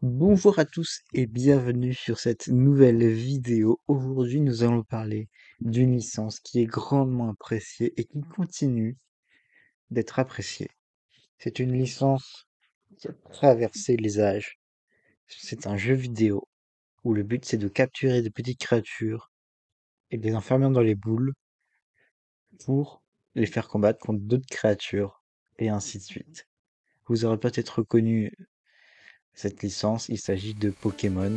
Bonjour à tous et bienvenue sur cette nouvelle vidéo. Aujourd'hui, nous allons parler d'une licence qui est grandement appréciée et qui continue d'être appréciée. C'est une licence qui a traversé les âges. C'est un jeu vidéo où le but c'est de capturer des petites créatures et de les enfermer dans les boules pour les faire combattre contre d'autres créatures et ainsi de suite. Vous aurez peut-être reconnu cette licence, il s'agit de Pokémon.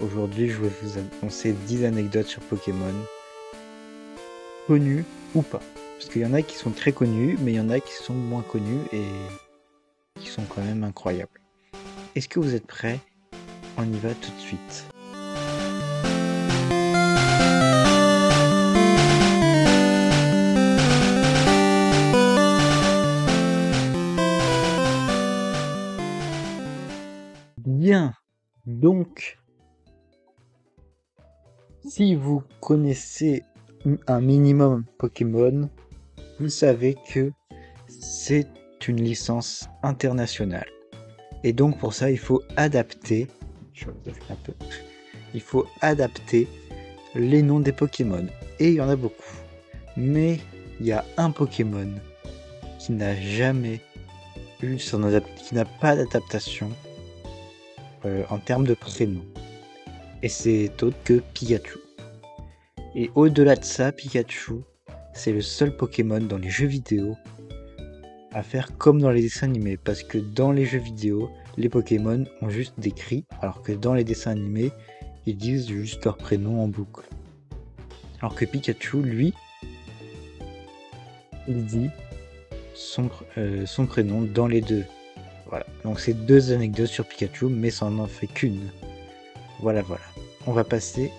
Aujourd'hui, je vais vous annoncer 10 anecdotes sur Pokémon, connues ou pas. Parce qu'il y en a qui sont très connus, mais il y en a qui sont moins connus et qui sont quand même incroyables. Est-ce que vous êtes prêts? On y va tout de suite. Bien, donc, si vous connaissez un minimum Pokémon, vous savez que c'est une licence internationale. Et donc pour ça, il faut adapter, un peu, il faut adapter les noms des Pokémon. Et il y en a beaucoup. Mais il y a un Pokémon qui n'a jamais eu qui n'a pas d'adaptation en termes de prénom. Et c'est autre que Pikachu. Et au-delà de ça, Pikachu, c'est le seul Pokémon dans les jeux vidéo à faire comme dans les dessins animés. Parce que dans les jeux vidéo, les Pokémon ont juste des cris, alors que dans les dessins animés, ils disent juste leur prénom en boucle. Alors que Pikachu, lui, il dit son prénom dans les deux. Voilà, donc c'est deux anecdotes sur Pikachu, mais ça n'en fait qu'une. Voilà. On va passer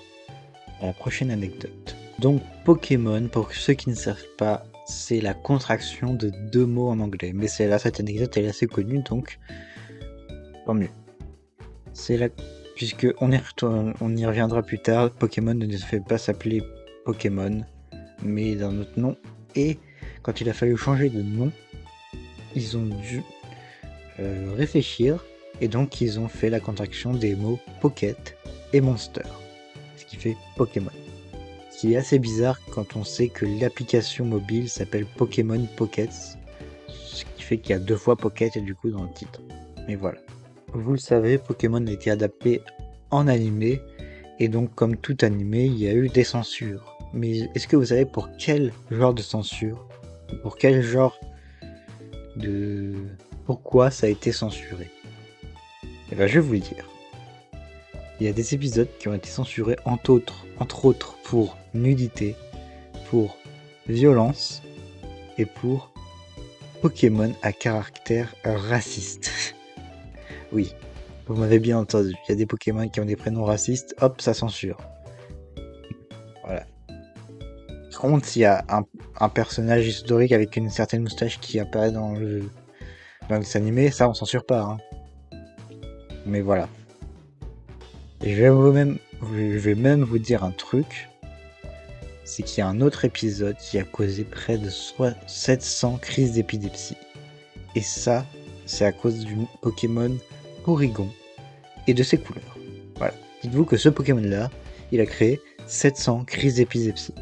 à la prochaine anecdote. Donc Pokémon, pour ceux qui ne savent pas, c'est la contraction de deux mots en anglais. Mais cette anecdote elle est assez connue, donc tant mieux. C'est là, puisque on y reviendra plus tard, Pokémon ne se fait pas s'appeler Pokémon, mais d'un autre nom. Et quand il a fallu changer de nom, ils ont dû réfléchir, et donc ils ont fait la contraction des mots Pocket et Monster, ce qui fait Pokémon. Ce qui est assez bizarre quand on sait que l'application mobile s'appelle Pokémon Pockets, ce qui fait qu'il y a deux fois Pocket et du coup dans le titre. Mais voilà. Vous le savez, Pokémon a été adapté en animé, et donc comme tout animé, il y a eu des censures. Mais est-ce que vous savez pour quel genre de censure? Pour quel genre de... Pourquoi ça a été censuré? Eh ben, je vais vous le dire. Il y a des épisodes qui ont été censurés entre autres pour nudité, pour violence et pour Pokémon à caractère raciste. Oui, vous m'avez bien entendu. Il y a des Pokémon qui ont des prénoms racistes, hop, ça censure. Voilà. Par contre, s'il y a un personnage historique avec une certaine moustache qui apparaît dans le animé, ça on censure pas. Hein. Mais voilà. Et je vais même vous dire un truc. C'est qu'il y a un autre épisode qui a causé près de 700 crises d'épilepsie. Et ça, c'est à cause du Pokémon Porygon et de ses couleurs. Voilà. Dites-vous que ce Pokémon-là, il a créé 700 crises d'épilepsie.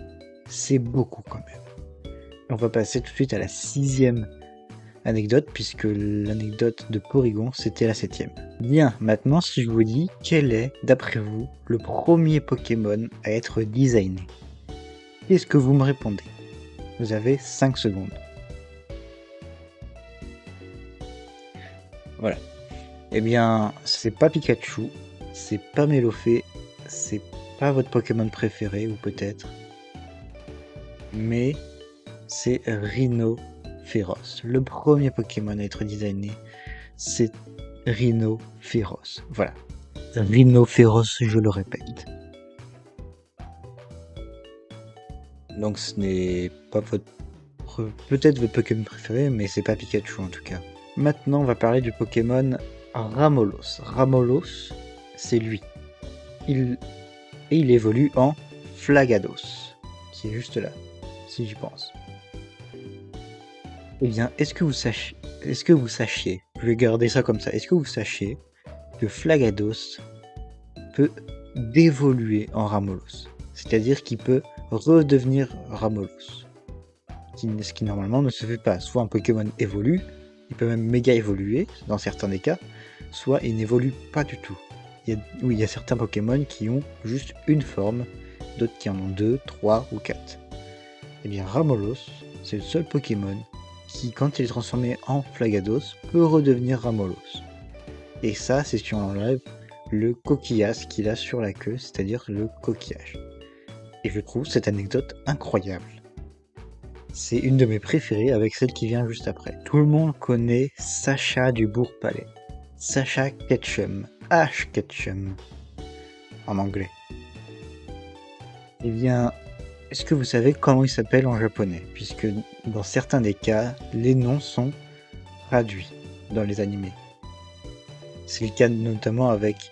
C'est beaucoup quand même. On va passer tout de suite à la 6e anecdote, puisque l'anecdote de Porygon, c'était la 7e. Bien, maintenant, si je vous dis, quel est, d'après vous, le premier Pokémon à être designé? Qu'est-ce que vous me répondez? Vous avez 5 secondes. Voilà. Eh bien, c'est pas Pikachu, c'est pas Melofé, c'est pas votre Pokémon préféré, ou peut-être, mais c'est Rhinophéros. Le premier Pokémon à être designé, c'est Rhinophéros. Voilà. Rhinophéros, je le répète. Donc ce n'est pas peut-être votre Pokémon préféré, mais c'est pas Pikachu en tout cas. Maintenant, on va parler du Pokémon Ramolos. Ramolos, c'est lui. Il évolue en Flagados, qui est juste là, si j'y pense. Eh bien, est-ce que vous sachiez, je vais garder ça comme ça, est-ce que vous sachiez que Flagados peut dévoluer en Ramolos. C'est-à-dire qu'il peut redevenir Ramolos. Ce qui normalement ne se fait pas. Soit un Pokémon évolue, il peut même méga évoluer dans certains des cas, soit il n'évolue pas du tout. Il y a certains Pokémon qui ont juste une forme, d'autres qui en ont 2, 3 ou 4. Et bien Ramolos, c'est le seul Pokémon qui, quand il est transformé en Flagados, peut redevenir Ramolos. Et ça, c'est si on enlève le coquillage qu'il a sur la queue, c'est-à-dire le coquillage. Et je trouve cette anecdote incroyable. C'est une de mes préférées avec celle qui vient juste après. Tout le monde connaît Sacha du Bourg-Palais. Sacha Ketchum. Ash Ketchum. En anglais. Eh bien, est-ce que vous savez comment il s'appelle en japonais? Puisque dans certains des cas, les noms sont traduits dans les animés. C'est le cas notamment avec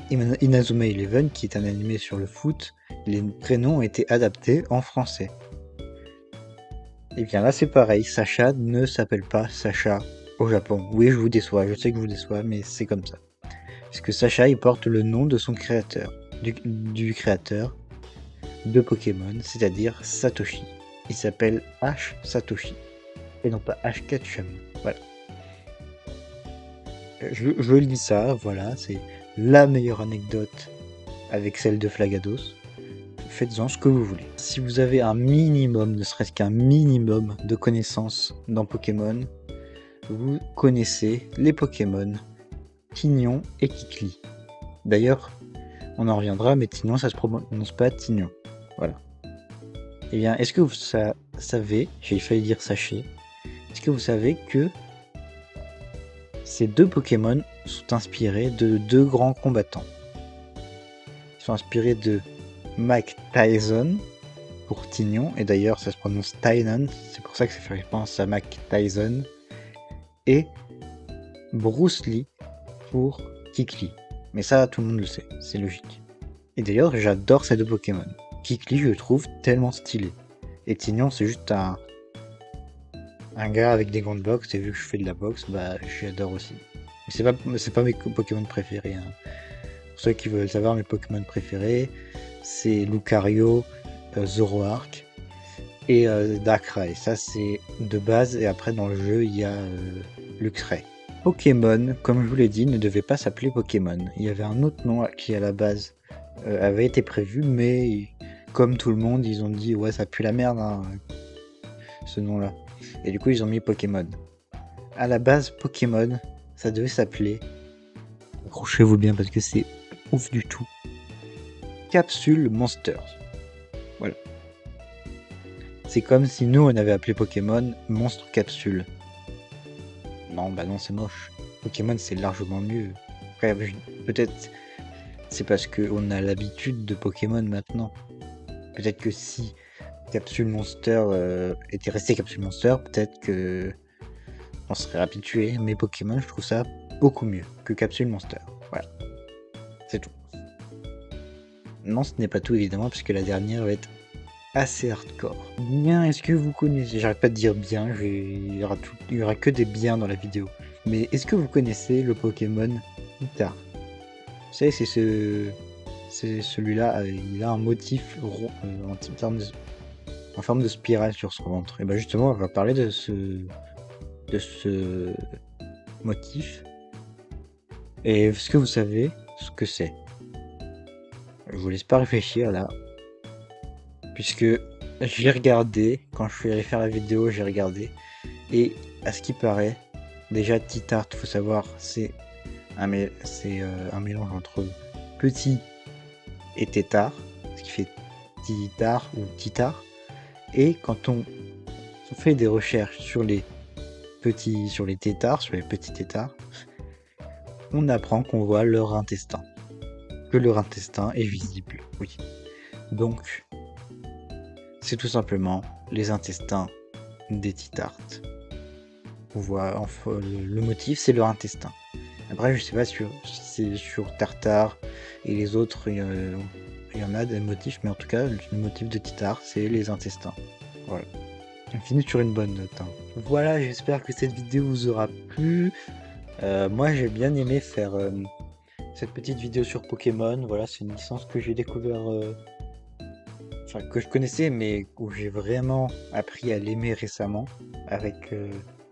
Inazuma Eleven, qui est un animé sur le foot. Les prénoms ont été adaptés en français. Et bien là c'est pareil, Sacha ne s'appelle pas Sacha au Japon. Oui, je vous déçois, je sais que je vous déçois, mais c'est comme ça. Parce que Sacha, il porte le nom de son créateur, du créateur de Pokémon, c'est-à-dire Satoshi. Il s'appelle Ash Satoshi, et non pas Ash Ketchum. Voilà. Je lis ça, voilà, c'est la meilleure anecdote avec celle de Flagados. Faites-en ce que vous voulez. Si vous avez un minimum, ne serait-ce qu'un minimum de connaissances dans Pokémon, vous connaissez les Pokémon Tignon et Kikli. D'ailleurs, on en reviendra, mais Tignon, ça se prononce pas Tignon. Voilà. Eh bien, est-ce que vous savez, j'ai failli dire sachez, est-ce que vous savez que ces deux Pokémon sont inspirés de deux grands combattants? Ils sont inspirés de Mike Tyson pour Tignon, et d'ailleurs ça se prononce Tynon, c'est pour ça que ça fait référence à Mike Tyson, et Bruce Lee pour Kikli. Mais ça, tout le monde le sait, c'est logique. Et d'ailleurs, j'adore ces deux Pokémon. Kikli, je le trouve tellement stylé. Et Tignon, c'est juste un gars avec des gants de boxe, et vu que je fais de la boxe, bah j'adore aussi. Mais c'est pas mes Pokémon préférés. Hein. Pour ceux qui veulent savoir mes Pokémon préférés, c'est Lucario, Zoroark et Darkrai. Ça c'est de base, et après dans le jeu il y a Luxray. Pokémon, comme je vous l'ai dit, ne devait pas s'appeler Pokémon. Il y avait un autre nom qui à la base avait été prévu, mais comme tout le monde, ils ont dit ouais ça pue la merde hein, ce nom là. Et du coup ils ont mis Pokémon. À la base Pokémon, ça devait s'appeler, accrochez-vous bien parce que c'est ouf du tout, Capsule Monsters. Voilà. C'est comme si nous on avait appelé Pokémon Monstre Capsule. Non, bah non, c'est moche. Pokémon c'est largement mieux. Après, peut-être c'est parce qu'on a l'habitude de Pokémon maintenant. Peut-être que si Capsule Monster était resté Capsule Monster, peut-être que on serait habitué. Mais Pokémon, je trouve ça beaucoup mieux que Capsule Monster. Voilà. C'est tout. Non, ce n'est pas tout évidemment, puisque la dernière va être assez hardcore. Bien, est-ce que vous connaissez, j'arrête pas de dire bien, il y aura que des biens dans la vidéo. Mais est-ce que vous connaissez le Pokémon Guitare? Vous savez, c'est celui-là, il a un motif rond, en forme de spirale sur son ventre. Et bien justement, on va parler de ce motif. Et est-ce que vous savez ce que c'est? Je vous laisse pas réfléchir là, puisque j'ai regardé, quand je suis allé faire la vidéo, j'ai regardé, et à ce qui paraît, déjà Titart, faut savoir, c'est un mélange entre petit et tétard, ce qui fait Titart ou Titar, et quand on fait des recherches sur les petits tétards, on apprend qu'on voit leur intestin. Que leur intestin est visible, oui. Donc, c'est tout simplement les intestins des Titartes. On voit, le motif, c'est leur intestin. Après, je sais pas si c'est sur Tartare et les autres, il y en a des motifs, mais en tout cas, le motif de Titart, c'est les intestins. Voilà. On finit sur une bonne note. Hein. Voilà, j'espère que cette vidéo vous aura plu. Moi, j'ai bien aimé faire cette petite vidéo sur Pokémon. Voilà, c'est une licence que j'ai découvert, enfin que je connaissais, mais où j'ai vraiment appris à l'aimer récemment avec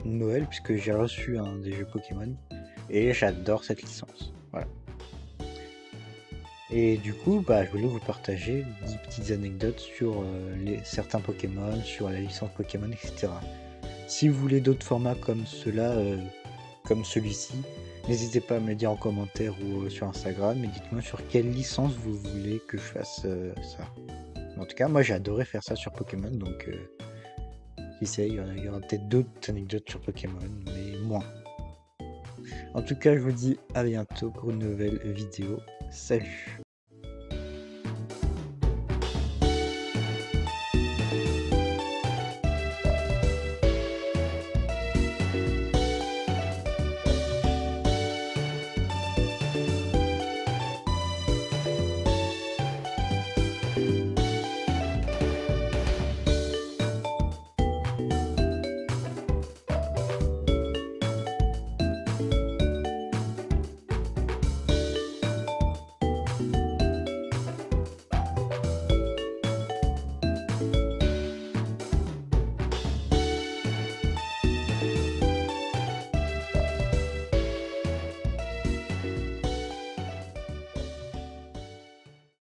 Noël, puisque j'ai reçu un des jeux Pokémon et j'adore cette licence. Voilà. Et du coup, bah, je voulais vous partager 10 petites anecdotes sur certains Pokémon, sur la licence Pokémon, etc. Si vous voulez d'autres formats comme cela, comme celui-ci, n'hésitez pas à me le dire en commentaire ou sur Instagram et dites-moi sur quelle licence vous voulez que je fasse ça. En tout cas, moi j'ai adoré faire ça sur Pokémon, donc qui sait, il y aura peut-être d'autres anecdotes sur Pokémon, mais moins. En tout cas, je vous dis à bientôt pour une nouvelle vidéo. Salut!